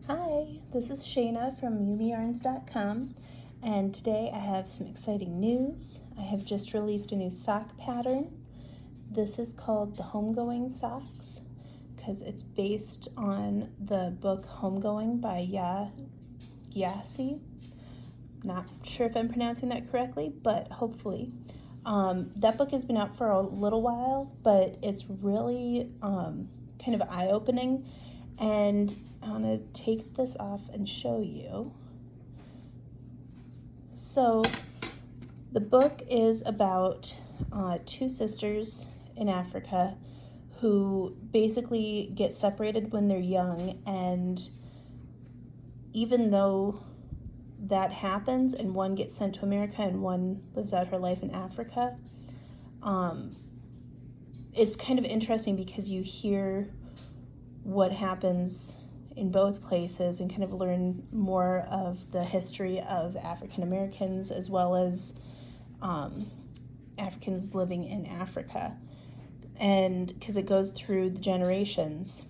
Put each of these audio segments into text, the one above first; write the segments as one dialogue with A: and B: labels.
A: Hi, this is Shayna from YumiYarns.com, and today I have some exciting news. I have just released a new sock pattern. This is called the Homegoing Socks because it's based on the book Homegoing by Yaa Gyasi. Not sure if I'm pronouncing that correctly, but hopefully. That book has been out for a little while, but it's really kind of eye-opening, and I'm going to take this off and show you. So the book is about two sisters in Africa who basically get separated when they're young, and even though that happens and one gets sent to America and one lives out her life in Africa, it's kind of interesting because you hear what happens in both places and kind of learn more of the history of African Americans as well as Africans living in Africa, and because it goes through the generations.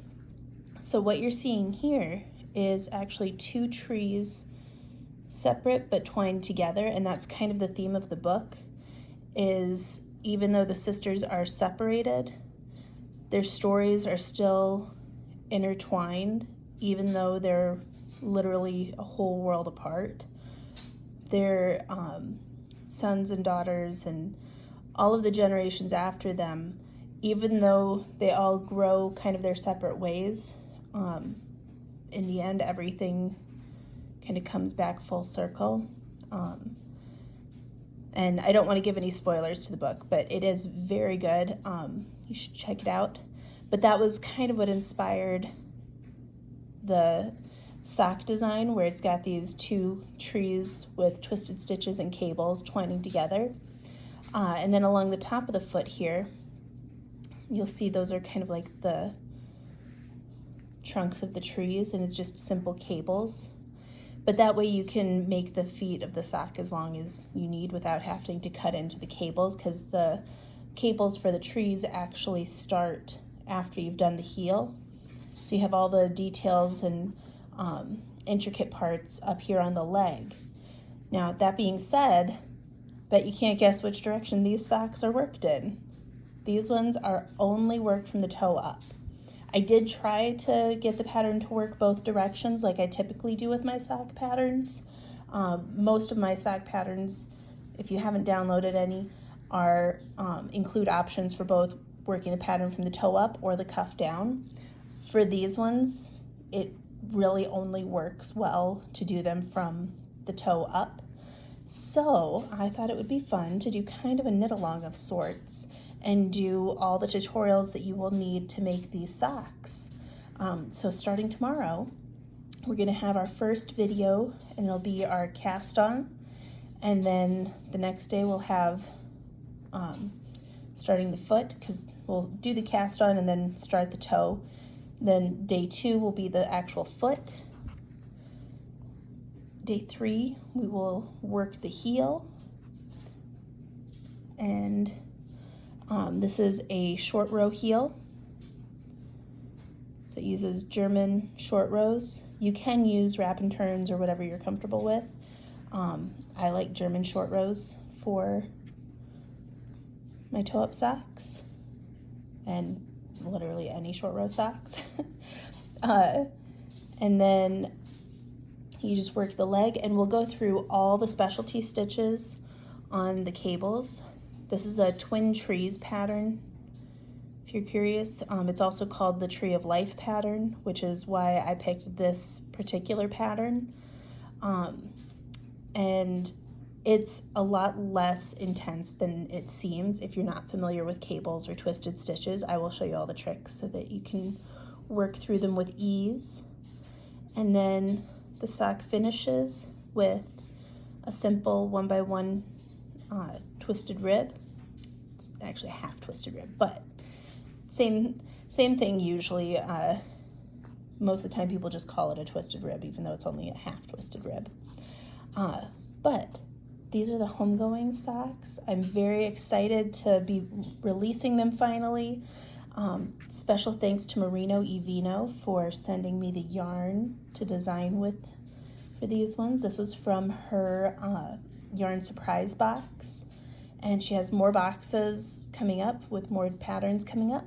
A: So what you're seeing here is actually two trees separate but twined together, and that's kind of the theme of the book, is even though the sisters are separated, their stories are still intertwined, even though they're literally a whole world apart. Their sons and daughters and all of the generations after them, even though they all grow kind of their separate ways, in the end everything kind of comes back full circle. And I don't want to give any spoilers to the book, but it is very good. You should check it out. But that was kind of what inspired the sock design, where it's got these two trees with twisted stitches and cables twining together. And then along the top of the foot here, you'll see those are kind of like the trunks of the trees, and it's just simple cables. But that way you can make the feet of the sock as long as you need without having to cut into the cables, because the cables for the trees actually start after you've done the heel. So you have all the details and intricate parts up here on the leg. Now, that being said, bet you can't guess which direction these socks are worked in. These ones are only worked from the toe up. I did try to get the pattern to work both directions like I typically do with my sock patterns. Most of my sock patterns, if you haven't downloaded any, are include options for both working the pattern from the toe up or the cuff down. For these ones, it really only works well to do them from the toe up. So I thought it would be fun to do kind of a knit along of sorts and do all the tutorials that you will need to make these socks. So starting tomorrow, we're gonna have our first video, and it'll be our cast on. And then the next day we'll have starting the foot, because we'll do the cast on and then start the toe. Then day 2 will be the actual foot. Day 3, we will work the heel. And this is a short row heel. So it uses German short rows. You can use wrap and turns or whatever you're comfortable with. I like German short rows for my toe-up socks, and literally any short row socks. And then you just work the leg, and we'll go through all the specialty stitches on the cables. This is a twin trees pattern, if you're curious. It's also called the Tree of Life pattern, which is why I picked this particular pattern. And it's a lot less intense than it seems if you're not familiar with cables or twisted stitches. I will show you all the tricks so that you can work through them with ease. And then the sock finishes with a simple 1x1 twisted rib. It's actually a half twisted rib, but same thing usually. Most of the time people just call it a twisted rib, even though it's only a half twisted rib. But these are the Homegoing socks. I'm very excited to be releasing them finally. Special thanks to Merino y Vino for sending me the yarn to design with for these ones. This was from her yarn surprise box, and she has more boxes coming up with more patterns coming up.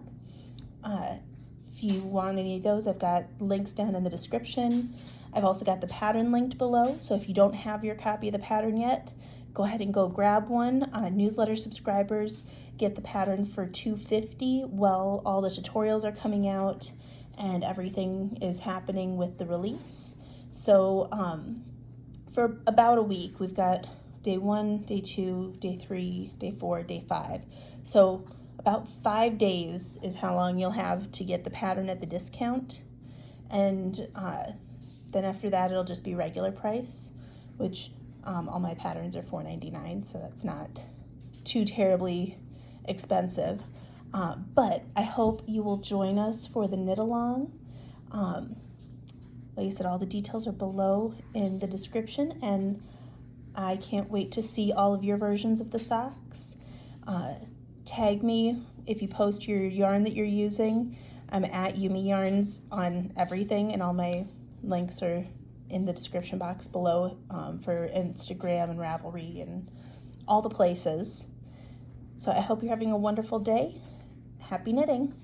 A: If you want any of those, I've got links down in the description. I've also got the pattern linked below, so if you don't have your copy of the pattern yet, go ahead and go grab one. Newsletter subscribers get the pattern for $2.50 while all the tutorials are coming out and everything is happening with the release. So for about a week, we've got day 1, day 2, day 3, day 4, day 5. So about 5 days is how long you'll have to get the pattern at the discount. And then after that, it'll just be regular price, which all my patterns are $4.99, so that's not too terribly expensive. But I hope you will join us for the knit along. Like I said, all the details are below in the description, and I can't wait to see all of your versions of the socks. Tag me if you post your yarn that you're using. I'm at Yumi Yarns on everything, and all my links are in the description box below for Instagram and Ravelry and all the places. So I hope you're having a wonderful day. Happy knitting!